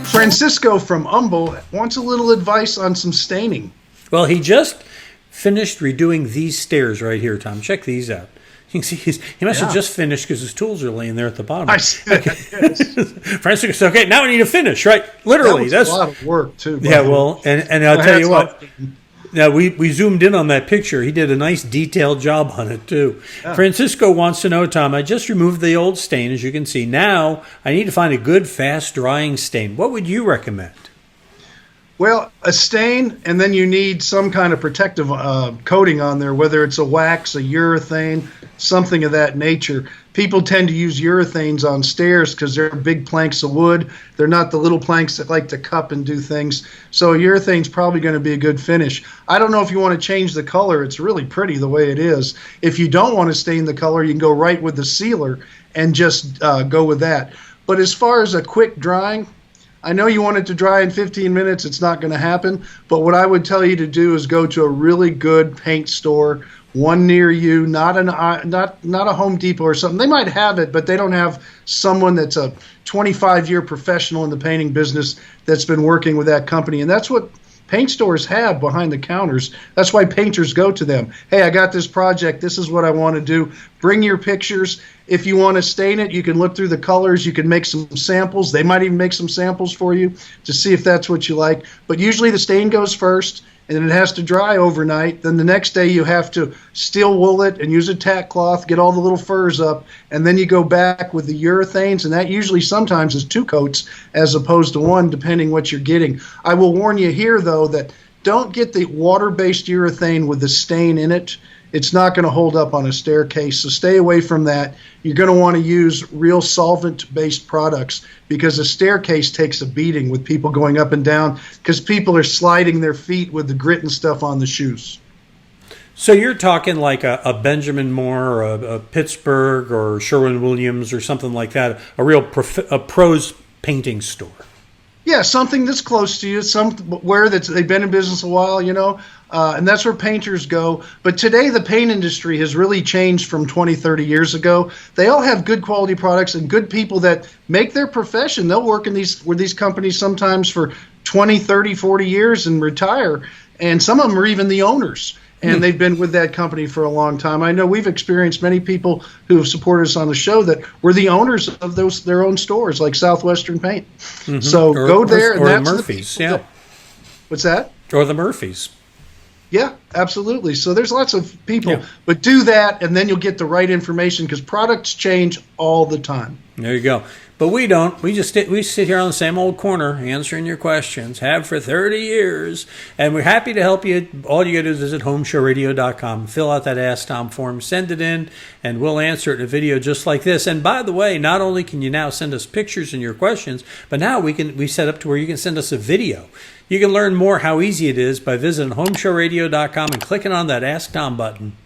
Francisco from Humble wants a little advice on some staining. Well, he just finished redoing these stairs right here, Tom. Check these out. You can see he must have just finished because his tools are laying there at the bottom. I see that. Yes. Francisco said, okay, now I need to finish, right? Literally. That's a lot of work, too. Yeah, well, and I'll tell you what. Now, we zoomed in on that picture. He did a nice detailed job on it, too. Yeah. Francisco wants to know, Tom, I just removed the old stain, as you can see. Now, I need to find a good, fast-drying stain. What would you recommend? Well, a stain, and then you need some kind of protective coating on there, whether it's a wax, a urethane, something of that nature. People tend to use urethanes on stairs because they're big planks of wood. They're not the little planks that like to cup and do things. So urethane's probably going to be a good finish. I don't know if you want to change the color. It's really pretty the way it is. If you don't want to stain the color, you can go right with the sealer and just go with that. But as far as a quick drying, I know you want it to dry in 15 minutes. It's not going to happen. But what I would tell you to do is go to a really good paint store, one near you, not a Home Depot or something. They might have it, but they don't have someone that's a 25-year professional in the painting business that's been working with that company. And that's what paint stores have behind the counters. That's why painters go to them. Hey, I got this project. This is what I want to do. Bring your pictures. If you want to stain it, you can look through the colors. You can make some samples. They might even make some samples for you to see if that's what you like. But usually the stain goes first, and then it has to dry overnight. Then the next day you have to steel wool it and use a tack cloth, get all the little furs up, and then you go back with the urethanes, and that usually sometimes is 2 coats as opposed to 1, depending what you're getting. I will warn you here, though, that don't get the water-based urethane with the stain in it. It's not going to hold up on a staircase, so stay away from that. You're going to want to use real solvent-based products because a staircase takes a beating with people going up and down because people are sliding their feet with the grit and stuff on the shoes. So you're talking like a Benjamin Moore or a Pittsburgh or Sherwin-Williams or something like that, a pros painting store. Yeah, something that's close to you, somewhere that's they've been in business a while, and that's where painters go. But today the paint industry has really changed from 20, 30 years ago. They all have good quality products and good people that make their profession. They'll work with these companies sometimes for 20, 30, 40 years and retire. And some of them are even the owners. And they've been with that company for a long time. I know we've experienced many people who have supported us on the show that were the owners of their own stores, like Southwestern Paint. Mm-hmm. So go there. Or the Murphys, yeah. What's that? Or the Murphys. Yeah, absolutely. So there's lots of people. Yeah. But do that, and then you'll get the right information because products change all the time. There you go. But we don't. We sit here on the same old corner answering your questions. Have for 30 years. And we're happy to help you. All you got to do is visit HomeShowRadio.com. Fill out that Ask Tom form. Send it in, and we'll answer it in a video just like this. And by the way, not only can you now send us pictures and your questions, but now we set up to where you can send us a video. You can learn more how easy it is by visiting HomeShowRadio.com and clicking on that Ask Tom button.